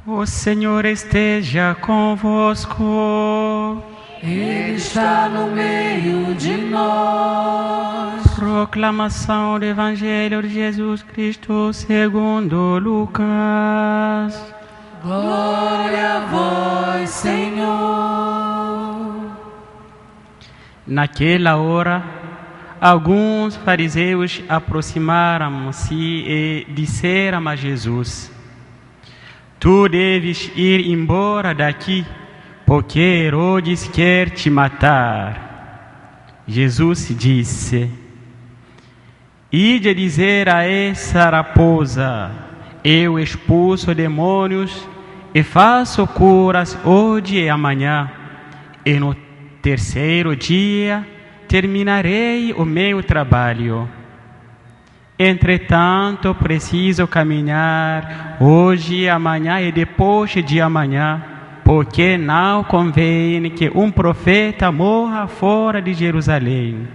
O Senhor esteja convosco. Ele está no meio de nós. Proclamação do Evangelho de Jesus Cristo segundo Lucas. Glória a vós, Senhor. Naquela hora, alguns fariseus aproximaram-se e disseram a Jesus: Tu deves ir embora daqui, porque Herodes quer te matar. Jesus disse: Ide dizer a essa raposa: Eu expulso demônios e faço curas hoje e amanhã, e no terceiro dia terminarei o meu trabalho. Entretanto, preciso caminhar hoje, amanhã e depois de amanhã, porque não convém que um profeta morra fora de Jerusalém.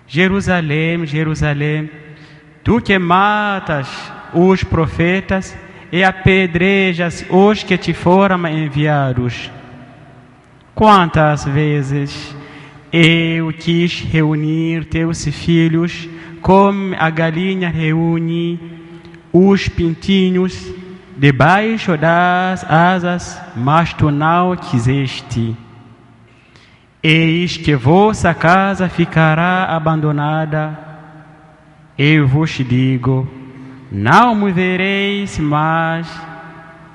Jerusalém, Jerusalém, tu que matas os profetas e apedrejas os que te foram enviados. Quantas vezes eu quis reunir teus filhos, como a galinha reúne os pintinhos debaixo das asas, mas tu não quiseste. Eis que vossa casa ficará abandonada. Eu vos digo, não me vereis mais,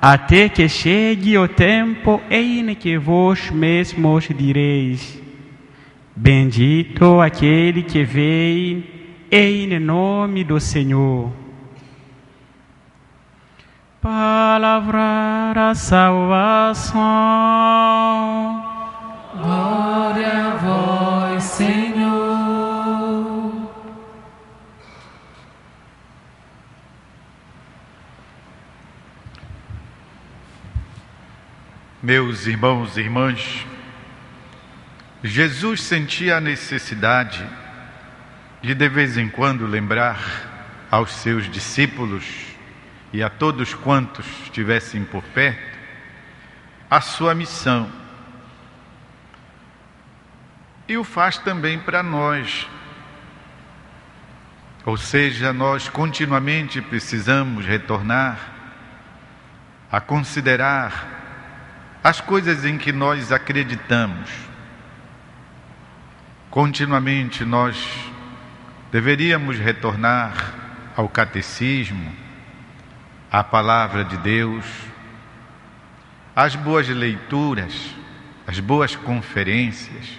até que chegue o tempo em que vós mesmos direis: Bendito aquele que vem em nome do Senhor. Palavra da salvação. Glória a vós, Senhor. Meus irmãos e irmãs, Jesus sentia a necessidade de vez em quando lembrar aos seus discípulos e a todos quantos estivessem por perto a sua missão. E o faz também para nós. Ou seja, nós continuamente precisamos retornar a considerar as coisas em que nós acreditamos. Continuamente nós deveríamos retornar ao catecismo, à palavra de Deus, às boas leituras, às boas conferências,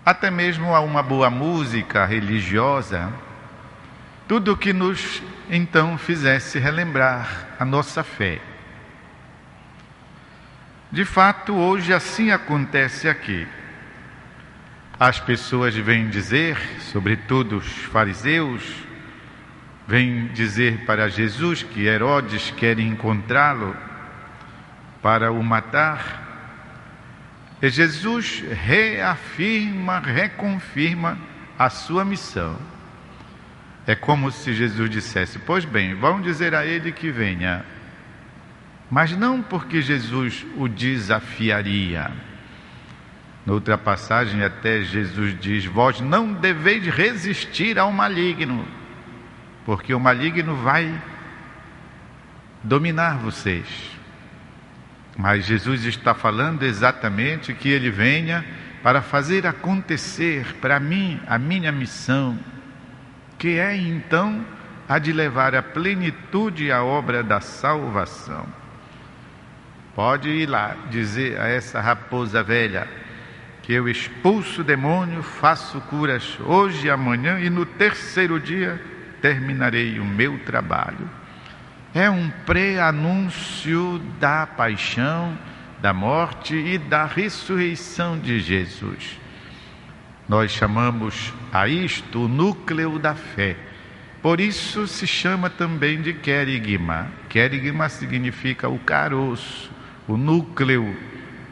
até mesmo a uma boa música religiosa, tudo que nos então fizesse relembrar a nossa fé. De fato, hoje assim acontece aqui. As pessoas vêm dizer, sobretudo os fariseus, vêm dizer para Jesus que Herodes quer encontrá-lo para o matar. E Jesus reafirma, reconfirma a sua missão. É como se Jesus dissesse: pois bem, vão dizer a ele que venha. Mas não porque Jesus o desafiaria. Noutra passagem até Jesus diz: vós não deveis resistir ao maligno, porque o maligno vai dominar vocês. Mas Jesus está falando exatamente que ele venha para fazer acontecer para mim a minha missão, que é então a de levar à plenitude a obra da salvação. Pode ir lá dizer a essa raposa velha que eu expulso o demônio, faço curas hoje e amanhã e no terceiro dia terminarei o meu trabalho. É um pré-anúncio da paixão, da morte e da ressurreição de Jesus. Nós chamamos a isto o núcleo da fé. Por isso se chama também de querigma. Querigma significa o caroço, o núcleo,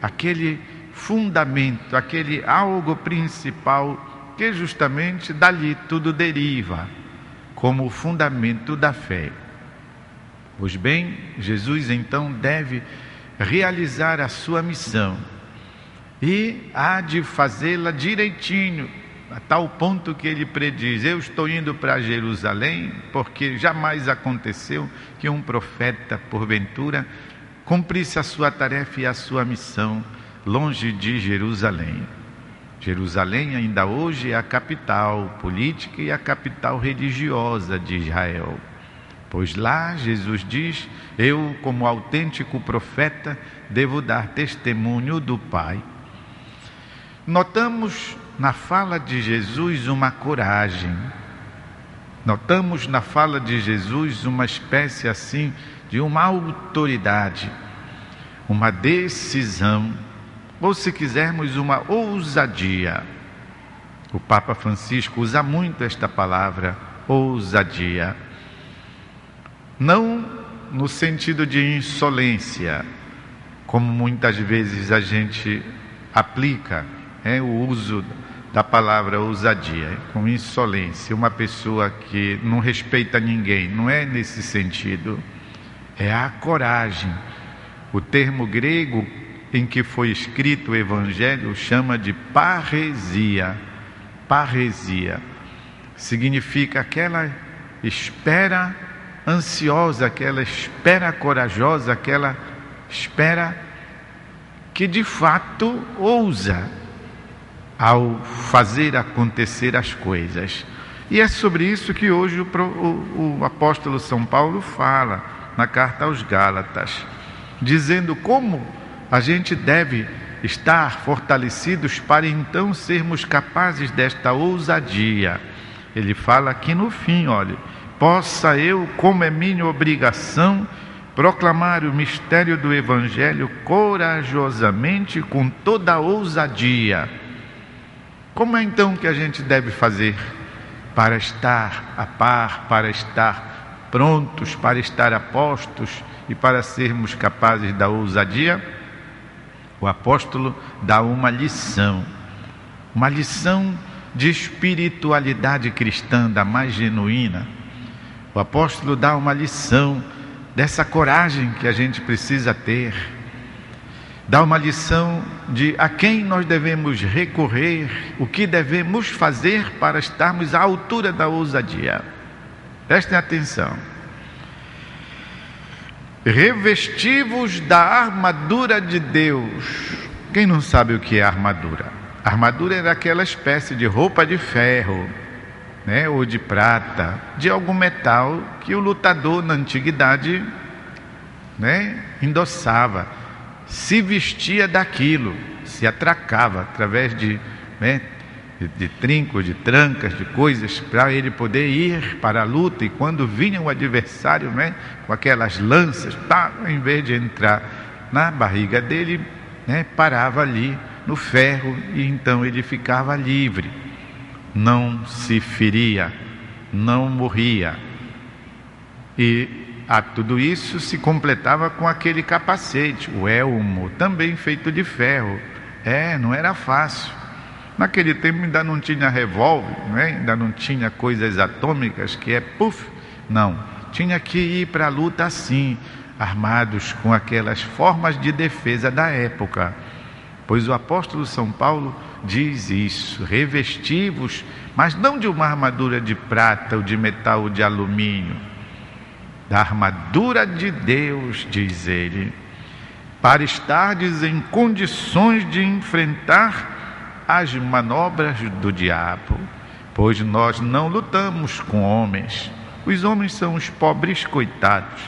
aquele fundamento, aquele algo principal que justamente dali tudo deriva, como o fundamento da fé. Pois bem, Jesus então deve realizar a sua missão e há de fazê-la direitinho, a tal ponto que ele prediz: eu estou indo para Jerusalém, porque jamais aconteceu que um profeta, porventura, cumprisse a sua tarefa e a sua missão longe de Jerusalém. Jerusalém ainda hoje é a capital política e a capital religiosa de Israel. Pois lá Jesus diz: eu, como autêntico profeta, devo dar testemunho do Pai. Notamos na fala de Jesus uma coragem. Notamos na fala de Jesus uma espécie assim de uma autoridade, uma decisão, ou se quisermos, uma ousadia. O Papa Francisco usa muito esta palavra, ousadia. Não no sentido de insolência, como muitas vezes a gente aplica o uso da palavra ousadia, com insolência, uma pessoa que não respeita ninguém, não é nesse sentido, é a coragem. O termo grego em que foi escrito o Evangelho chama de parresia. Parresia significa aquela espera ansiosa, aquela espera corajosa, aquela espera que de fato ousa ao fazer acontecer as coisas. E é sobre isso que hoje o apóstolo São Paulo fala na carta aos Gálatas, dizendo como a gente deve estar fortalecidos para então sermos capazes desta ousadia. Ele fala aqui no fim, olha: possa eu, como é minha obrigação, proclamar o mistério do Evangelho corajosamente, com toda a ousadia. Como é então que a gente deve fazer para estar a par, para estar prontos, para estar a postos e para sermos capazes da ousadia? O apóstolo dá uma lição de espiritualidade cristã da mais genuína. O apóstolo dá uma lição dessa coragem que a gente precisa ter. Dá uma lição de a quem nós devemos recorrer, o que devemos fazer para estarmos à altura da ousadia. Prestem atenção. Revesti-vos da armadura de Deus. Quem não sabe o que é armadura? A armadura era aquela espécie de roupa de ferro, ou de prata, de algum metal que o lutador na antiguidade endossava, se vestia daquilo, se atracava através de trincos, de trancas, de coisas, para ele poder ir para a luta. E quando vinha o adversário com aquelas lanças, em vez de entrar na barriga dele, parava ali no ferro, e então ele ficava livre, não se feria, não morria. E a tudo isso se completava com aquele capacete, o elmo, também feito de ferro. Não era fácil. Naquele tempo ainda não tinha revólver, ainda não tinha coisas atômicas que não, tinha que ir para a luta assim, armados com aquelas formas de defesa da época. Pois o apóstolo São Paulo diz isso: revesti-vos, mas não de uma armadura de prata ou de metal ou de alumínio, da armadura de Deus, diz ele, para estardes em condições de enfrentar as manobras do diabo, pois nós não lutamos com homens. Os homens são os pobres coitados.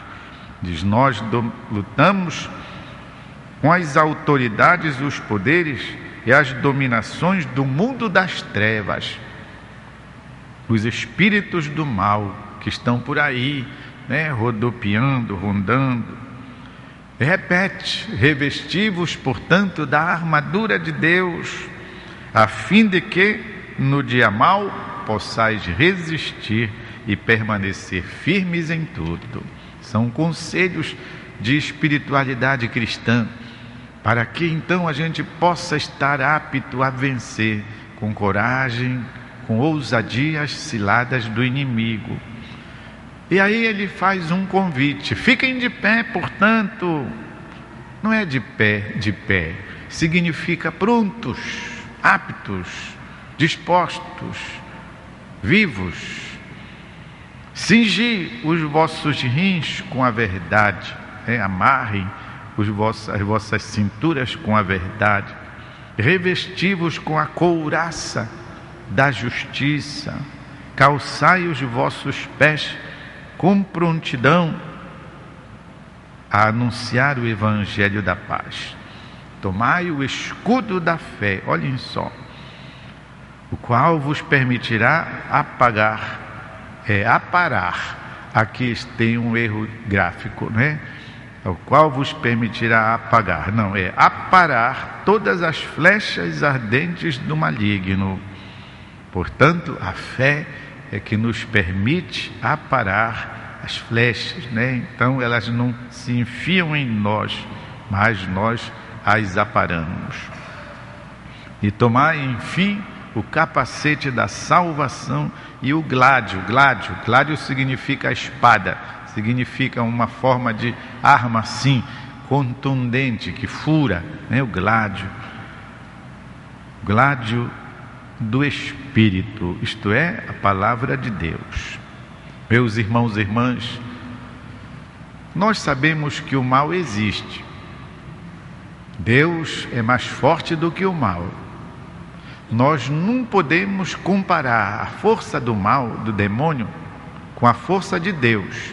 Diz: nós lutamos com as autoridades, os poderes e as dominações do mundo das trevas, os espíritos do mal que estão por aí, rodopiando, rondando. Repete: revesti-vos, portanto, da armadura de Deus, a fim de que, no dia mau, possais resistir e permanecer firmes em tudo. São conselhos de espiritualidade cristã, para que então a gente possa estar apto a vencer com coragem, com ousadia as ciladas do inimigo. E aí ele faz um convite: fiquem de pé, portanto. Não é de pé, significa prontos, aptos, dispostos, vivos. Cingi os vossos rins com a verdade, amarrem as vossas cinturas com a verdade, revesti-vos com a couraça da justiça, calçai os vossos pés com prontidão a anunciar o evangelho da paz. Tomai o escudo da fé, olhem só, o qual vos permitirá aparar. Aqui tem um erro gráfico, não é? O qual vos permitirá apagar. Não, é aparar todas as flechas ardentes do maligno. Portanto, a fé é que nos permite aparar as flechas, né? Então elas não se enfiam em nós, mas nós as aparamos. E tomai, enfim, o capacete da salvação e o gládio. Gládio significa espada, significa uma forma de arma assim, contundente, que fura, né? O gládio do Espírito, isto é, a palavra de Deus. Meus irmãos e irmãs, nós sabemos que o mal existe. Deus é mais forte do que o mal. Nós não podemos comparar a força do mal, do demônio, com a força de Deus.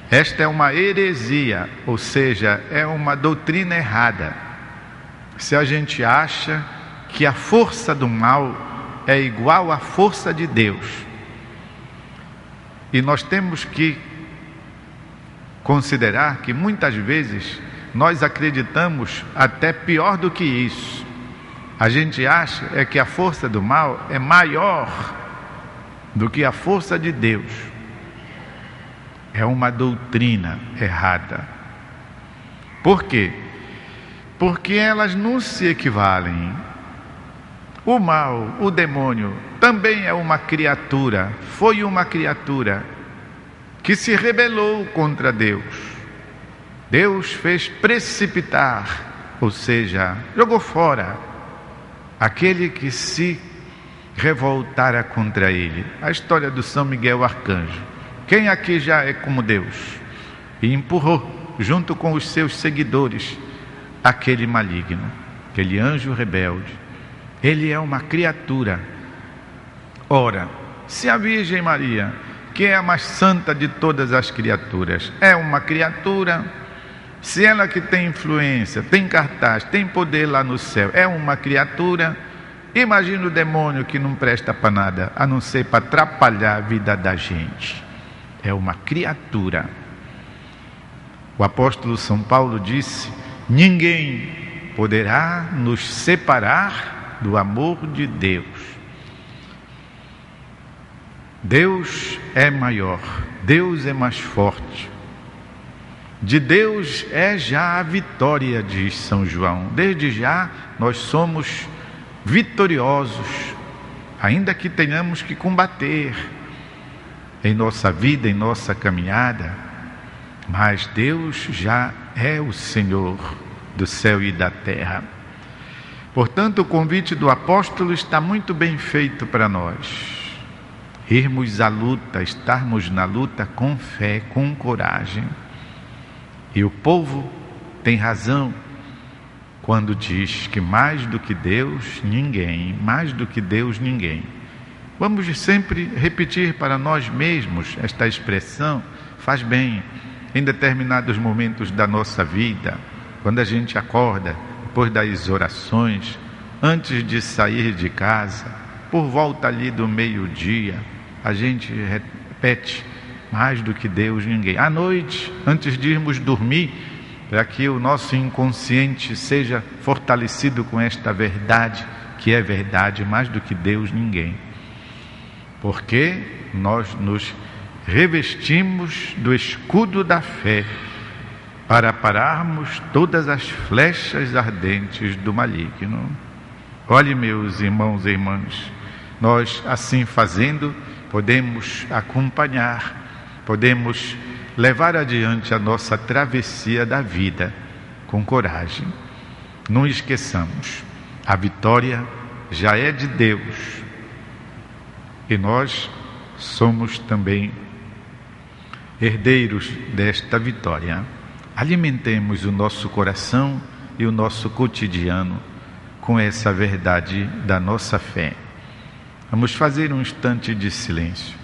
Esta é uma heresia, ou seja, é uma doutrina errada. Se a gente acha que a força do mal é igual à força de Deus. E nós temos que considerar que muitas vezes nós acreditamos até pior do que isso. A gente acha que a força do mal é maior do que a força de Deus. É uma doutrina errada. Por quê? Porque elas não se equivalem. O mal, o demônio, também é uma criatura, foi uma criatura que se rebelou contra Deus. Deus fez precipitar, ou seja, jogou fora aquele que se revoltara contra ele. A história do São Miguel Arcanjo. Quem aqui já é como Deus? E empurrou, junto com os seus seguidores, aquele maligno, aquele anjo rebelde. Ele é uma criatura. Ora, se a Virgem Maria, que é a mais santa de todas as criaturas, é uma criatura, se ela que tem influência, tem cartaz, tem poder lá no céu, é uma criatura, imagina o demônio que não presta para nada, a não ser para atrapalhar a vida da gente. É uma criatura. O apóstolo São Paulo disse: ninguém poderá nos separar do amor de Deus. Deus é maior, Deus é mais forte. De Deus é já a vitória, diz São João. Desde já nós somos vitoriosos, ainda que tenhamos que combater em nossa vida, em nossa caminhada, mas Deus já é o Senhor do céu e da terra. Portanto, o convite do apóstolo está muito bem feito para nós. Irmos à luta, estarmos na luta com fé, com coragem. E o povo tem razão quando diz que mais do que Deus, ninguém, mais do que Deus, ninguém. Vamos sempre repetir para nós mesmos esta expressão, faz bem em determinados momentos da nossa vida, quando a gente acorda, depois das orações, antes de sair de casa, por volta ali do meio-dia, a gente repete, mais do que Deus, ninguém. À noite, antes de irmos dormir, para que o nosso inconsciente seja fortalecido com esta verdade, que é verdade, mais do que Deus, ninguém. Porque nós nos revestimos do escudo da fé, para pararmos todas as flechas ardentes do maligno. Olhe, meus irmãos e irmãs, nós assim fazendo podemos acompanhar, podemos levar adiante a nossa travessia da vida com coragem. Não esqueçamos, a vitória já é de Deus e nós somos também herdeiros desta vitória. Alimentemos o nosso coração e o nosso cotidiano com essa verdade da nossa fé. Vamos fazer um instante de silêncio.